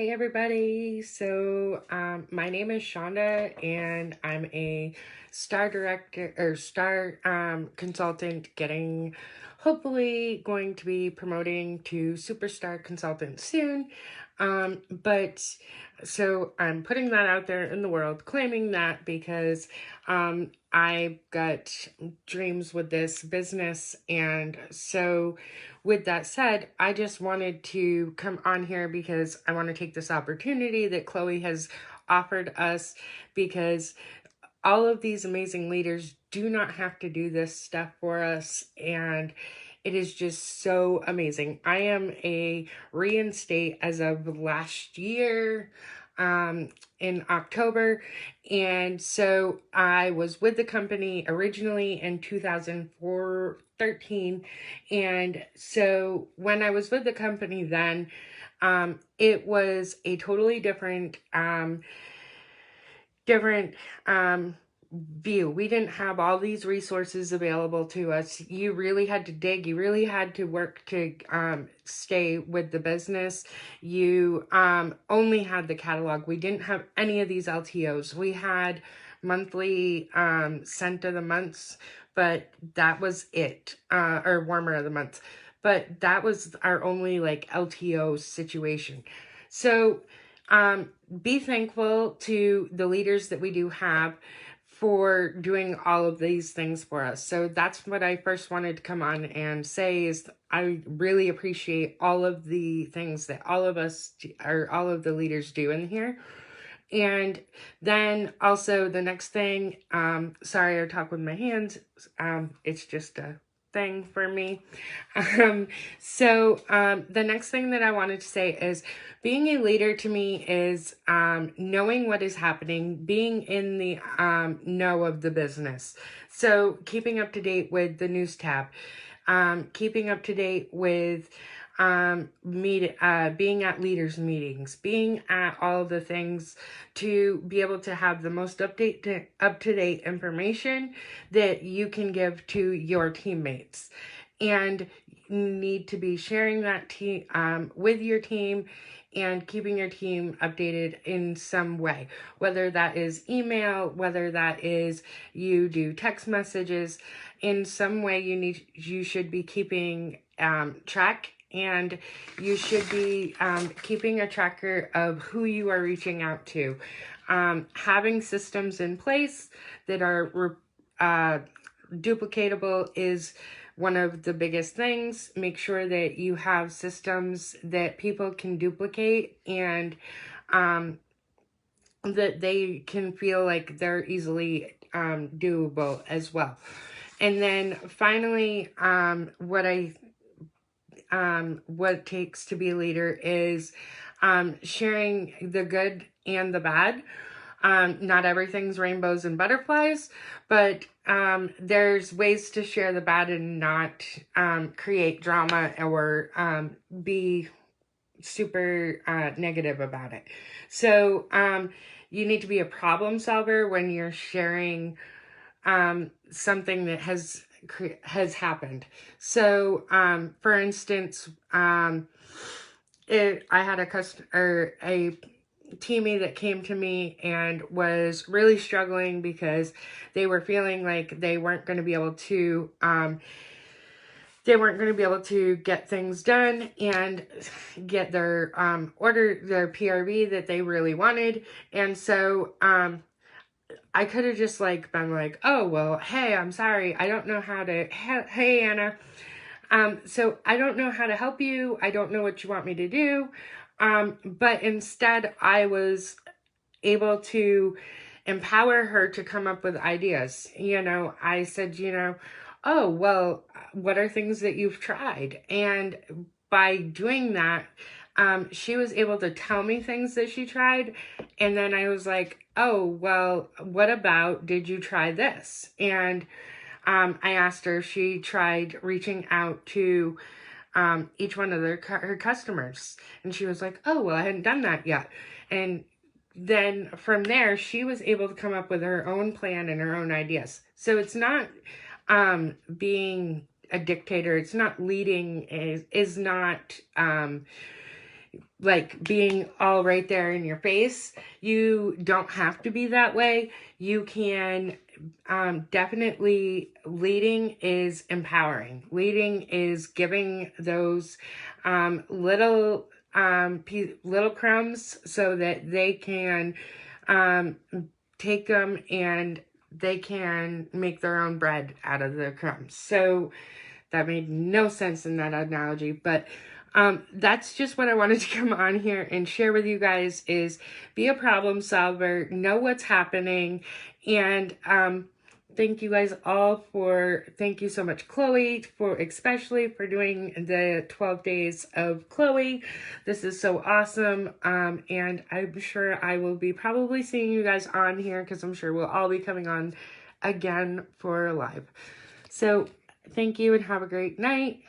Hey everybody, my name is Shonda and I'm a star director or star consultant hopefully going to be promoting to superstar consultant soon. But so I'm putting that out there in the world, claiming that because I've got dreams with this business. And so with that said, I just wanted to come on here because I want to take this opportunity that Chloe has offered us, because all of these amazing leaders do not have to do this stuff for us, and it is just so amazing. I am a reinstate as of last year, in October, and so I was with the company originally in 2013, and so when I was with the company then, it was a totally different view. We didn't have all these resources available to us. You really had to dig. You really had to work to stay with the business. You only had the catalog. We didn't have any of these LTOs. We had monthly scent of the months, but that was it. Or warmer of the month. But that was our only like LTO situation. So be thankful to the leaders that we do have for doing all of these things for us. So that's what I first wanted to come on and say, is I really appreciate all of the things that all of the leaders do in here. And then also the next thing, sorry, I talk with my hands. It's just a thing for me. The next thing that I wanted to say is being a leader to me is knowing what is happening, being in the know of the business. So keeping up to date with the news tab, keeping up to date with being at leaders meetings, being at all the things to be able to have the most up to date information that you can give to your teammates, and need to be sharing that with your team and keeping your team updated in some way, whether that is email, whether that is you do text messages. In some way you should be keeping track, and you should be keeping a tracker of who you are reaching out to. Having systems in place that are duplicatable is one of the biggest things. Make sure that you have systems that people can duplicate, and that they can feel like they're easily doable as well. And then finally, what it takes to be a leader is sharing the good and the bad. Not everything's rainbows and butterflies, but there's ways to share the bad and not create drama or be super negative about it. So you need to be a problem solver when you're sharing something that has happened. So for instance, I had a teammate that came to me and was really struggling because they were feeling like they weren't going to be able to get things done and get their their PRV that they really wanted. And so I could have just like been like, oh, well, hey, I'm sorry, I don't know how to, hey, Anna, so I don't know how to help you. I don't know what you want me to do. But instead I was able to empower her to come up with ideas. I said, oh, well, what are things that you've tried? And by doing that, she was able to tell me things that she tried. And then I was like, oh, well, what about, did you try this? And I asked her if she tried reaching out to each one of her customers. And she was like, oh, well, I hadn't done that yet. And then from there, she was able to come up with her own plan and her own ideas. So it's not being a dictator. It's not leading, is not like being all right there in your face. You don't have to be that way. You can definitely, leading is empowering. Leading is giving those little little crumbs so that they can take them and they can make their own bread out of the crumbs. So that made no sense in that analogy, but that's just what I wanted to come on here and share with you guys, is be a problem solver, know what's happening, and thank you guys all thank you so much, Chloe, especially for doing the 12 days of Chloe. This is so awesome. And I'm sure I will be probably seeing you guys on here, because I'm sure we'll all be coming on again for live. So thank you and have a great night.